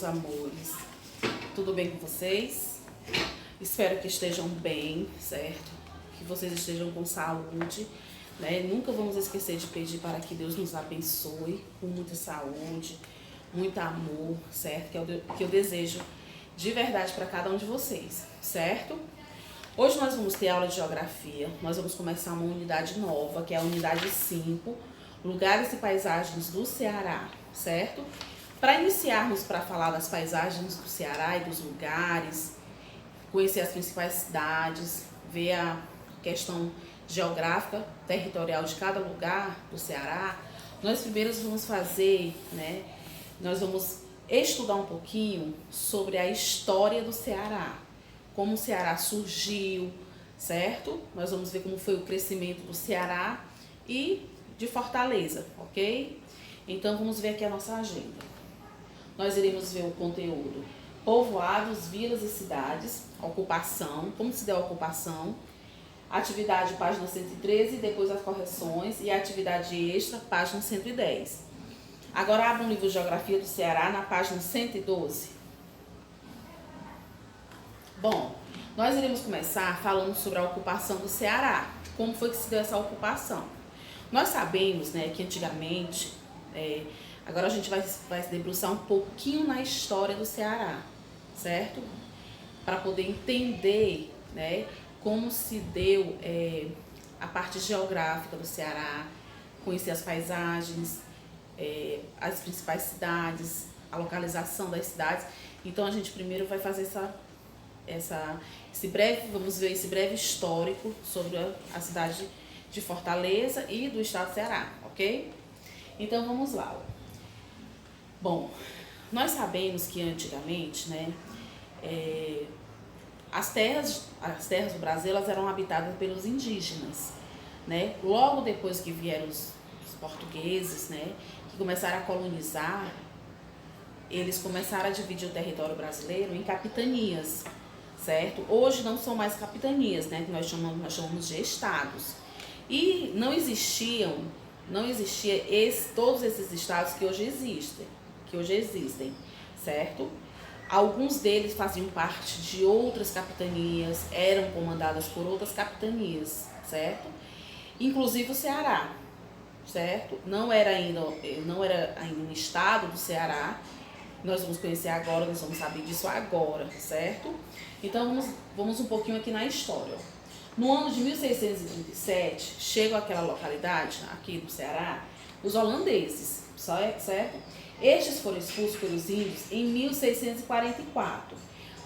meus amores. Tudo bem com vocês? Espero que estejam bem, certo? Que vocês estejam com saúde, né? Nunca vamos esquecer de pedir para que Deus nos abençoe com muita saúde, muito amor, certo? Que eu desejo de verdade para cada um de vocês, certo? Hoje nós vamos ter aula de geografia. Nós vamos começar uma unidade nova, que é a unidade 5, lugares e paisagens do Ceará, certo? Para iniciarmos para falar das paisagens do Ceará e dos lugares, conhecer as principais cidades, ver a questão geográfica, territorial de cada lugar do Ceará, nós primeiro vamos fazer, né? Nós vamos estudar um pouquinho sobre a história do Ceará, como o Ceará surgiu, certo? Nós vamos ver como foi o crescimento do Ceará e de Fortaleza, ok? Então vamos ver aqui a nossa agenda. Nós iremos ver o conteúdo: povoados, vilas e cidades, ocupação, como se deu a ocupação, atividade, página 113, depois as correções, e atividade extra, página 110. Agora abra um livro de Geografia do Ceará na página 112. Bom, nós iremos começar falando sobre a ocupação do Ceará, como foi que se deu essa ocupação. Nós sabemos, né, que antigamente, agora a gente vai se debruçar um pouquinho na história do Ceará, certo? Para poder entender, né, como se deu a parte geográfica do Ceará, conhecer as paisagens, as principais cidades, a localização das cidades. Então a gente primeiro vai fazer vamos ver esse breve histórico sobre a cidade de Fortaleza e do estado do Ceará, ok? Então vamos lá. Bom, nós sabemos que antigamente, né, as terras do Brasil, elas eram habitadas pelos indígenas, né? Logo depois que vieram os portugueses, né, que começaram a colonizar, eles começaram a dividir o território brasileiro em capitanias, certo? Hoje não são mais capitanias, né, que nós chamamos de estados. E não existia todos esses estados que hoje existem, certo? Alguns deles faziam parte de outras capitanias, eram comandadas por outras capitanias, certo? Inclusive o Ceará, certo? Não era ainda um estado do Ceará. Nós vamos conhecer agora, nós vamos saber disso agora, certo? Então vamos um pouquinho aqui na história. No ano de 1637, chegam àquela localidade, aqui do Ceará, os holandeses, certo? Estes foram expulsos pelos índios em 1644.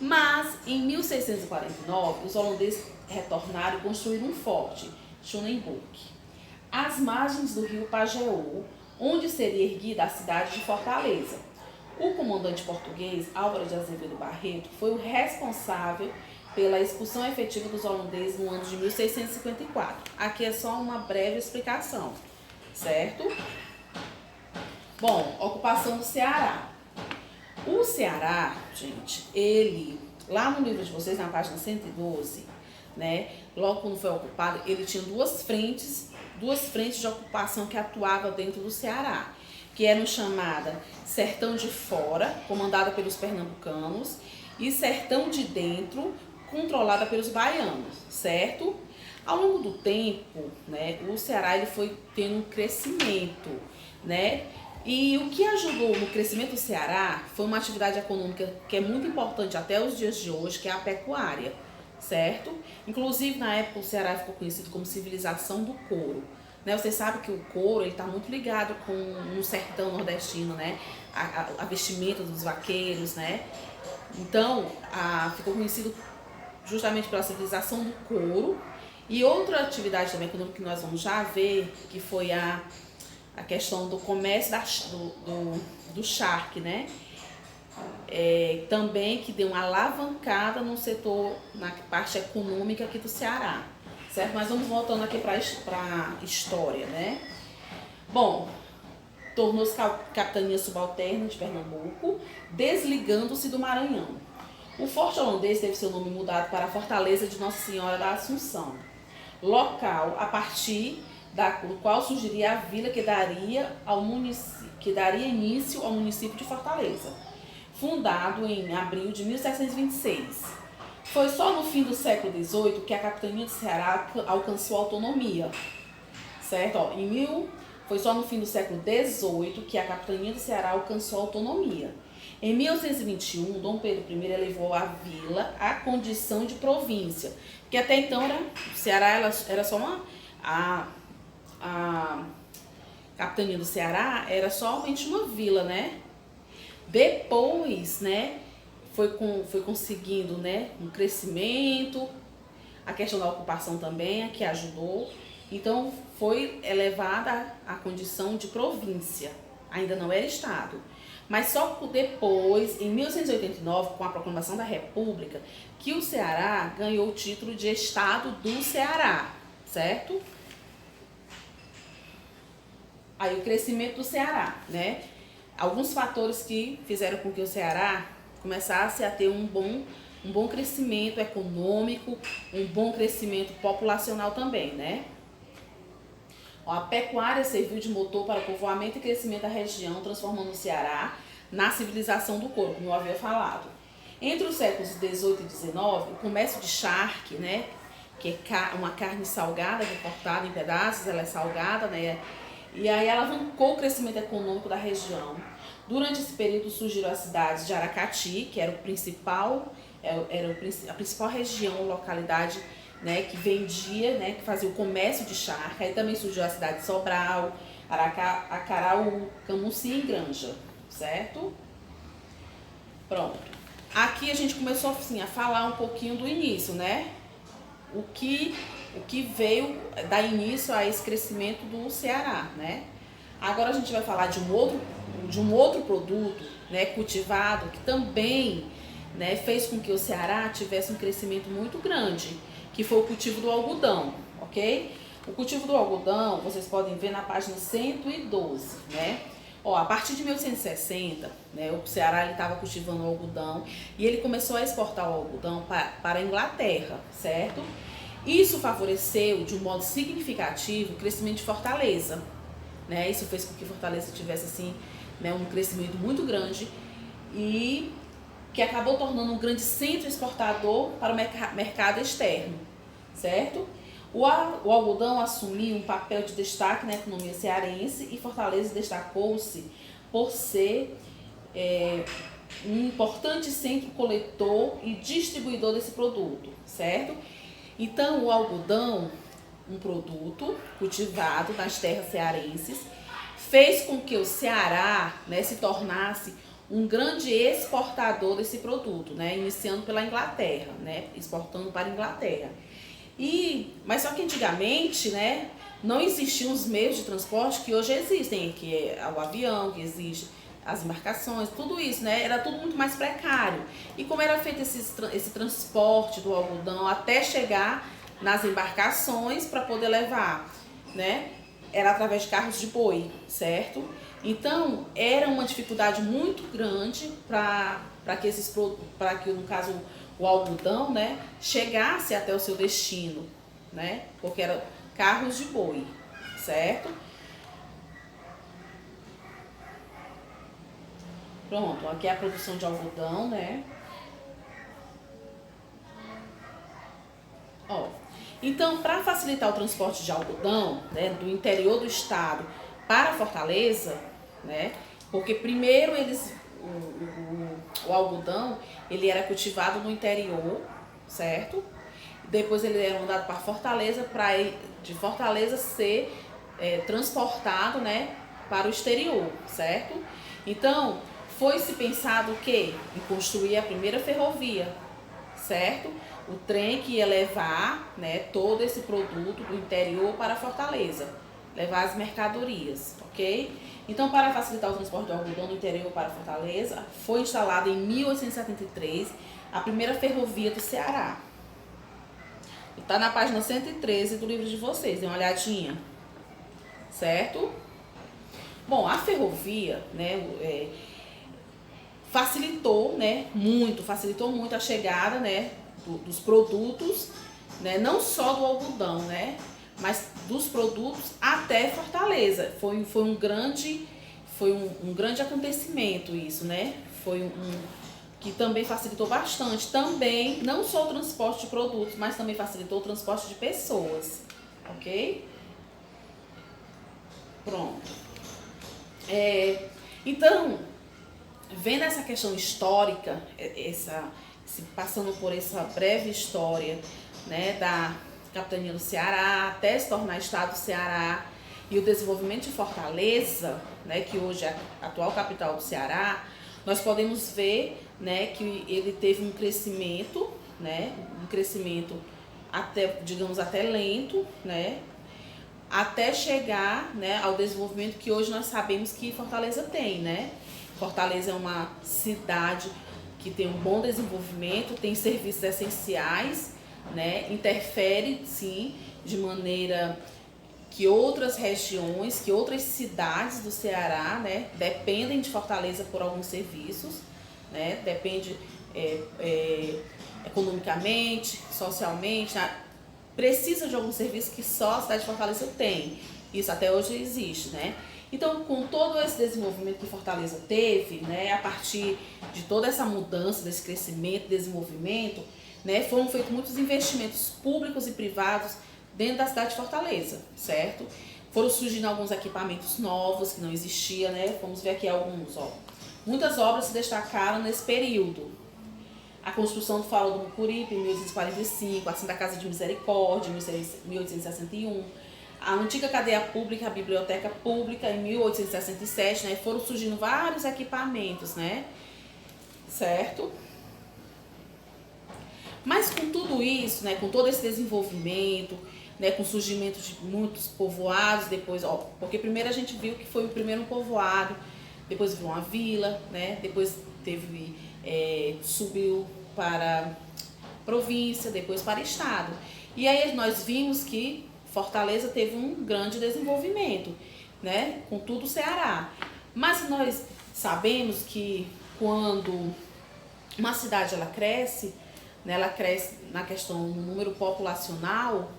Mas, em 1649, os holandeses retornaram e construíram um forte, Schoenenburg, às margens do rio Pajeú, onde seria erguida a cidade de Fortaleza. O comandante português, Álvaro de Azevedo Barreto, foi o responsável pela expulsão efetiva dos holandeses no ano de 1654. Aqui é só uma breve explicação, certo? Bom, ocupação do Ceará. O Ceará, gente, ele, lá no livro de vocês, na página 112, né, logo quando foi ocupado, ele tinha duas frentes de ocupação que atuavam dentro do Ceará, que eram chamadas Sertão de Fora, comandada pelos pernambucanos, e Sertão de Dentro, controlada pelos baianos, certo? Ao longo do tempo, né, o Ceará ele foi tendo um crescimento, né? E o que ajudou no crescimento do Ceará foi uma atividade econômica que é muito importante até os dias de hoje, que é a pecuária, certo? Inclusive, na época, o Ceará ficou conhecido como civilização do couro. Né? Você sabe que o couro está muito ligado com o sertão nordestino, né? A vestimenta dos vaqueiros, né? Então, ficou conhecido justamente pela civilização do couro. E outra atividade também econômica que nós vamos já ver, que foi a questão do comércio do charque, né? Também que deu uma alavancada no setor, na parte econômica aqui do Ceará, certo? Mas vamos voltando aqui para a história, né? Bom, tornou-se capitania subalterna de Pernambuco, desligando-se do Maranhão. O forte holandês teve seu nome mudado para a Fortaleza de Nossa Senhora da Assunção, local a partir do qual surgiria a vila que daria início ao município de Fortaleza. fundado em abril de 1726. Foi só no fim do século XVIII que a capitania do Ceará alcançou autonomia, certo? Foi só no fim do século XVIII que a capitania do Ceará alcançou autonomia. Em 1821, Dom Pedro I elevou a vila à condição de província, que até então o Ceará era só a capitania do Ceará era somente uma vila, né? Depois, né, foi conseguindo, né, um crescimento, a questão da ocupação também, que ajudou. Então, foi elevada à condição de província, ainda não era estado. Mas só depois, em 1889, com a proclamação da República, que o Ceará ganhou o título de Estado do Ceará, certo? Aí o crescimento do Ceará, né? Alguns fatores que fizeram com que o Ceará começasse a ter um bom crescimento econômico, um bom crescimento populacional também, né? A pecuária serviu de motor para o povoamento e crescimento da região, transformando o Ceará na civilização do couro, como eu havia falado. Entre os séculos XVIII e XIX, o comércio de charque, né, que é uma carne salgada, que é cortada em pedaços, ela é salgada, né, e aí alavancou o crescimento econômico da região. Durante esse período surgiram as cidades de Aracati, que era a principal região, localidade, né, que vendia, né, que fazia o comércio de charque. Aí também surgiu a cidade de Sobral, Acaraú, Camusim e Granja, certo? Pronto. Aqui a gente começou assim, a falar um pouquinho do início, né? O que veio dar início a esse crescimento do Ceará, né? Agora a gente vai falar de um outro produto, né, cultivado, que também, né, fez com que o Ceará tivesse um crescimento muito grande, que foi o cultivo do algodão, ok? O cultivo do algodão, vocês podem ver na página 112, né? A partir de 1860, né, o Ceará estava cultivando o algodão e ele começou a exportar o algodão para a Inglaterra, certo? Isso favoreceu de um modo significativo o crescimento de Fortaleza, né? Isso fez com que Fortaleza tivesse assim, né, um crescimento muito grande e que acabou tornando um grande centro exportador para o mercado externo, certo? O algodão assumiu um papel de destaque na economia cearense e Fortaleza destacou-se por ser um importante centro coletor e distribuidor desse produto, certo? Então, o algodão, um produto cultivado nas terras cearenses, fez com que o Ceará, né, se tornasse um grande exportador desse produto, né, iniciando pela Inglaterra, né, exportando para a Inglaterra. Mas só que antigamente, né, não existiam os meios de transporte que hoje existem, que é o avião, que existe as embarcações, tudo isso, né, era tudo muito mais precário. E como era feito esse transporte do algodão até chegar nas embarcações para poder levar, né, era através de carros de boi, certo? Então, era uma dificuldade muito grande para que, no caso, o algodão, né, chegasse até o seu destino, né? Porque eram carros de boi, certo? Pronto, aqui é a produção de algodão, né? Então, para facilitar o transporte de algodão, né, do interior do estado para Fortaleza, né? Porque primeiro o algodão, ele era cultivado no interior, certo? Depois ele era mandado para Fortaleza, para de Fortaleza ser transportado, né, para o exterior, certo? Então, foi-se pensado o quê? Em construir a primeira ferrovia, certo? O trem que ia levar, né, todo esse produto do interior para Fortaleza, levar as mercadorias, ok? Então, para facilitar o transporte do algodão do interior para Fortaleza, foi instalada em 1873 a primeira ferrovia do Ceará. Está na página 113 do livro de vocês, dê uma olhadinha, certo? Bom, a ferrovia, né, facilitou muito a chegada, né, dos produtos, né, não só do algodão, né, mas dos produtos até Fortaleza. Foi um grande acontecimento isso, né? foi que também facilitou bastante. Também, não só o transporte de produtos, mas também facilitou o transporte de pessoas, ok? Pronto. Então, vendo essa questão histórica, passando por essa breve história, né, da capitania do Ceará até se tornar estado do Ceará e o desenvolvimento de Fortaleza, né, que hoje é a atual capital do Ceará, nós podemos ver, né, que ele teve um crescimento, né, até, digamos, até lento, né, até chegar, né, ao desenvolvimento que hoje nós sabemos que Fortaleza tem, né? Fortaleza é uma cidade que tem um bom desenvolvimento, tem serviços essenciais, né? Interfere, sim, de maneira que outras regiões, que outras cidades do Ceará, né, dependem de Fortaleza por alguns serviços, né? Depende economicamente, socialmente, precisa de algum serviço que só a cidade de Fortaleza tem. Isso até hoje existe, né? Então, com todo esse desenvolvimento que Fortaleza teve, né, a partir de toda essa mudança, desse crescimento, desenvolvimento, né, foram feitos muitos investimentos públicos e privados dentro da cidade de Fortaleza, certo? Foram surgindo alguns equipamentos novos que não existiam, né? Vamos ver aqui alguns, ó. Muitas obras se destacaram nesse período. A construção do Farol do Mucuripe, em 1845, a Santa Casa de Misericórdia, em 1861, a antiga cadeia pública, a Biblioteca Pública, em 1867, né? Foram surgindo vários equipamentos, né? Certo? Mas com tudo isso, né? Com todo esse desenvolvimento, né? Com o surgimento de muitos povoados, depois, ó, porque primeiro a gente viu que foi o primeiro povoado, depois virou uma vila, né? Depois subiu para província, depois para estado. E aí nós vimos que Fortaleza teve um grande desenvolvimento, né, com tudo o Ceará. Mas nós sabemos que quando uma cidade ela cresce, né, ela cresce na questão do número populacional,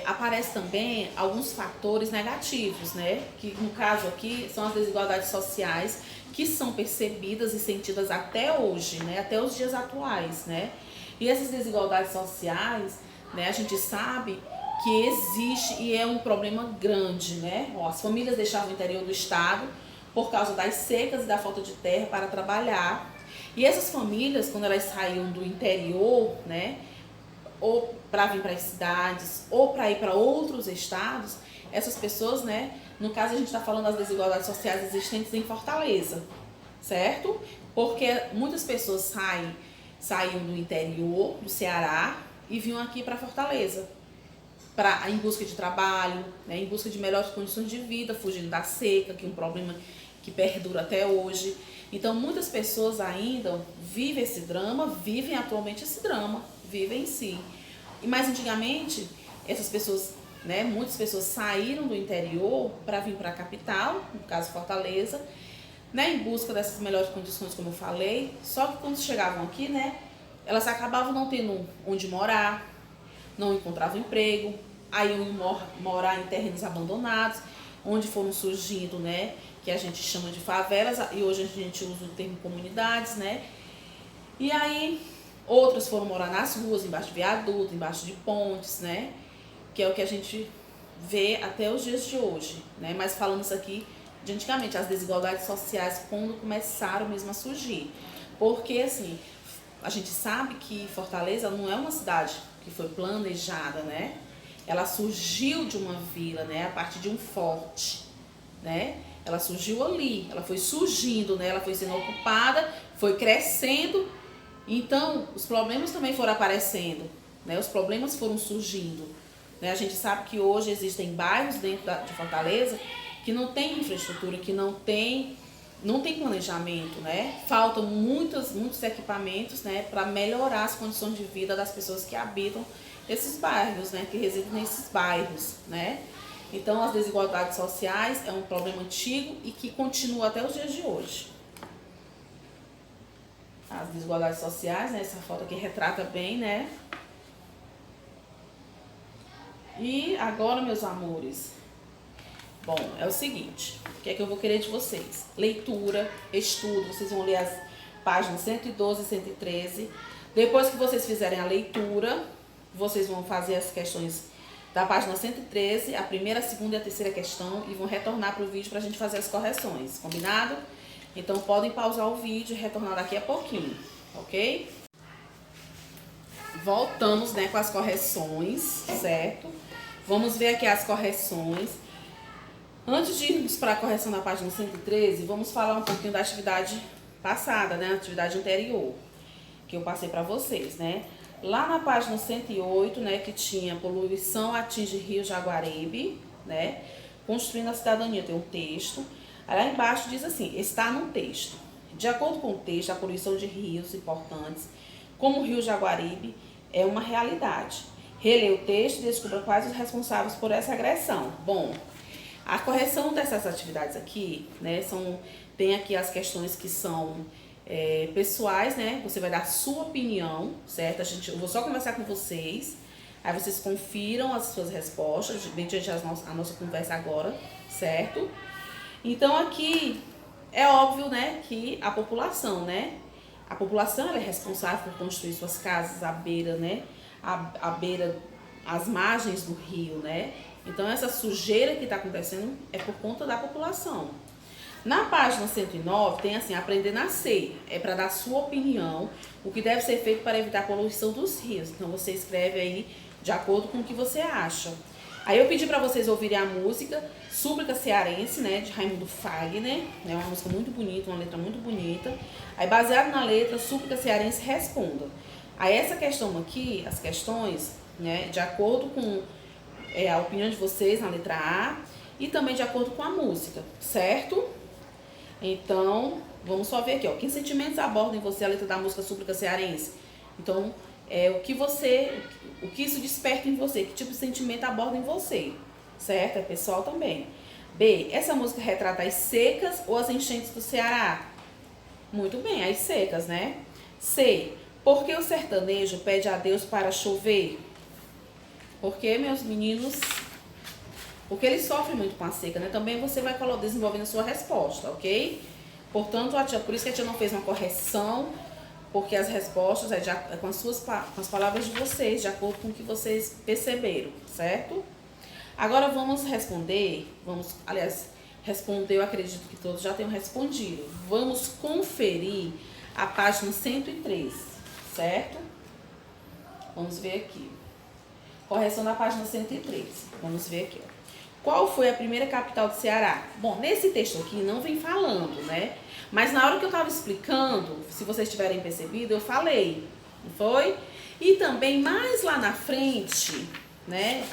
aparece também alguns fatores negativos, né, que no caso aqui são as desigualdades sociais, que são percebidas e sentidas até hoje, né, até os dias atuais, né? E essas desigualdades sociais, né, a gente sabe que existe e é um problema grande, né? As famílias deixavam o interior do estado por causa das secas e da falta de terra para trabalhar. E essas famílias, quando elas saíam do interior, né, ou para vir para as cidades, ou para ir para outros estados, essas pessoas, né, no caso a gente está falando das desigualdades sociais existentes em Fortaleza, certo? Porque muitas pessoas saíam do interior, do Ceará, e vinham aqui para Fortaleza, em busca de trabalho, né, em busca de melhores condições de vida, fugindo da seca, que é um problema que perdura até hoje. Então muitas pessoas ainda vivem esse drama, vivem atualmente esse drama, vivem em si. E mais antigamente, essas pessoas, né, muitas pessoas saíram do interior para vir para a capital, no caso Fortaleza, né, em busca dessas melhores condições, como eu falei. Só que quando chegavam aqui, né, elas acabavam não tendo onde morar, não encontravam emprego, aí iam morar em terrenos abandonados, onde foram surgindo, né, que a gente chama de favelas, e hoje a gente usa o termo comunidades, né. E aí outras foram morar nas ruas, embaixo de viaduto, embaixo de pontes, né, que é o que a gente vê até os dias de hoje, né. Mas falando isso aqui de antigamente, as desigualdades sociais quando começaram mesmo a surgir. Porque assim, a gente sabe que Fortaleza não é uma cidade que foi planejada, né? Ela surgiu de uma vila, né? A partir de um forte, né? Ela surgiu ali, ela foi surgindo, né? Ela foi sendo ocupada, foi crescendo. Então, os problemas também foram aparecendo, né? Os problemas foram surgindo, né? A gente sabe que hoje existem bairros dentro de Fortaleza que não tem infraestrutura, que não tem planejamento, né? Faltam muitos equipamentos, né, para melhorar as condições de vida das pessoas que habitam esses bairros, né, que residem nesses bairros, né? Então, as desigualdades sociais é um problema antigo e que continua até os dias de hoje. As desigualdades sociais, né, essa foto aqui retrata bem, né? E agora, meus amores, Bom, é o seguinte, o que é que eu vou querer de vocês? Leitura, estudo, vocês vão ler as páginas 112 e 113. Depois que vocês fizerem a leitura, vocês vão fazer as questões da página 113, a primeira, a segunda e a terceira questão, e vão retornar para o vídeo para a gente fazer as correções, combinado? Então podem pausar o vídeo e retornar daqui a pouquinho, ok? Voltamos, né, com as correções, certo? Vamos ver aqui as correções. Antes de irmos para a correção da página 113, vamos falar um pouquinho da atividade passada, né, a atividade anterior, que eu passei para vocês, né? Lá na página 108, né, que tinha poluição atinge Rio Jaguaribe, né, construindo a cidadania, tem um texto. Aí lá embaixo diz assim, está no texto. De acordo com o texto, a poluição de rios importantes, como o Rio Jaguaribe, é uma realidade. Releia o texto e descubra quais os responsáveis por essa agressão. Bom, a correção dessas atividades aqui, né, tem aqui as questões que são pessoais, né? Você vai dar a sua opinião, certo? Eu vou só conversar com vocês, aí vocês confiram as suas respostas, mediante a nossa conversa agora, certo? Então aqui é óbvio, né, que a população, né? A população ela é responsável por construir suas casas à beira, né? À beira, às margens do rio, né? Então essa sujeira que está acontecendo é por conta da população. Na página 109 tem assim, aprender a nascer, é para dar sua opinião, o que deve ser feito para evitar a poluição dos rios. Então você escreve aí de acordo com o que você acha. Aí eu pedi para vocês ouvirem a música Súplica Cearense, né, de Raimundo Fagner, é uma música muito bonita, uma letra muito bonita. Aí baseado na letra, Súplica Cearense responda. Aí essa questão aqui, as questões, né, de acordo com a opinião de vocês na letra A e também de acordo com a música, certo? Então, vamos só ver aqui, ó. Que sentimentos abordam em você a letra da música Súplica Cearense? Então, o que isso desperta em você? Que tipo de sentimento aborda em você? Certo? É pessoal também. B. Essa música retrata as secas ou as enchentes do Ceará? Muito bem, as secas, né? C. Por que o sertanejo pede a Deus para chover? Porque, meus meninos, porque ele sofre muito com a seca, né? Também você vai desenvolvendo a sua resposta, ok? Portanto, por isso que a tia não fez uma correção, porque as respostas é com as palavras de vocês, de acordo com o que vocês perceberam, certo? Agora vamos responder, responder, eu acredito que todos já tenham respondido. Vamos conferir a página 103, certo? Vamos ver aqui. Correção da página 103. Vamos ver aqui, ó. Qual foi a primeira capital do Ceará? Bom, nesse texto aqui não vem falando, né? Mas na hora que eu estava explicando, se vocês tiverem percebido, eu falei, não foi? E também mais lá na frente, né?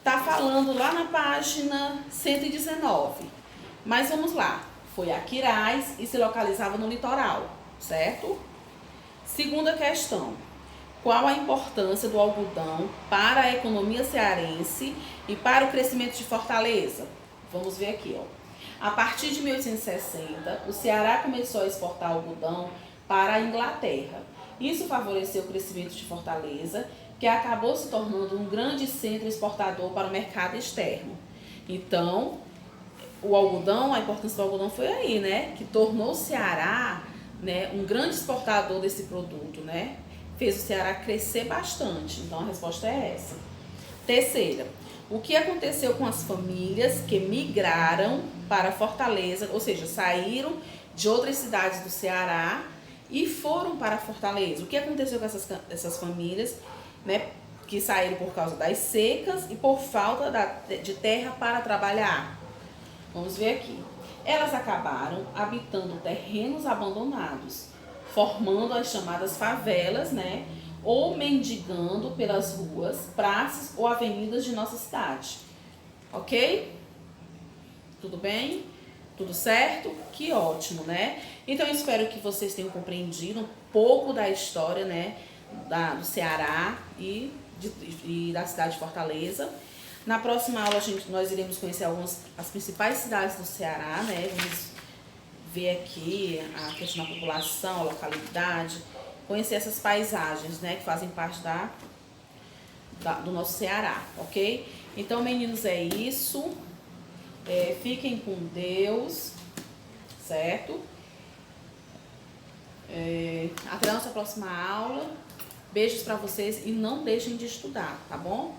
Tá falando lá na página 119. Mas vamos lá. Foi Aquiraz e se localizava no litoral, certo? Segunda questão. Qual a importância do algodão para a economia cearense e para o crescimento de Fortaleza? Vamos ver aqui, ó. A partir de 1860, o Ceará começou a exportar algodão para a Inglaterra. Isso favoreceu o crescimento de Fortaleza, que acabou se tornando um grande centro exportador para o mercado externo. Então, o algodão, a importância do algodão foi aí, né? Que tornou o Ceará, né, um grande exportador desse produto, né? Fez o Ceará crescer bastante. Então a resposta é essa. Terceira, o que aconteceu com as famílias que migraram para Fortaleza, ou seja, saíram de outras cidades do Ceará e foram para Fortaleza? O que aconteceu com essas famílias, né, que saíram por causa das secas e por falta de terra para trabalhar? Vamos ver aqui. Elas acabaram habitando terrenos abandonados, formando as chamadas favelas, né? Ou mendigando pelas ruas, praças ou avenidas de nossa cidade. Ok? Tudo bem? Tudo certo? Que ótimo, né? Então eu espero que vocês tenham compreendido um pouco da história, né? Do Ceará e da cidade de Fortaleza. Na próxima aula nós iremos conhecer as principais cidades do Ceará, né? Vamos ver aqui a questão da população, a localidade, conhecer essas paisagens, né, que fazem parte do nosso Ceará, ok? Então, meninos, é isso. Fiquem com Deus, certo? Até a nossa próxima aula. Beijos pra vocês e não deixem de estudar, tá bom?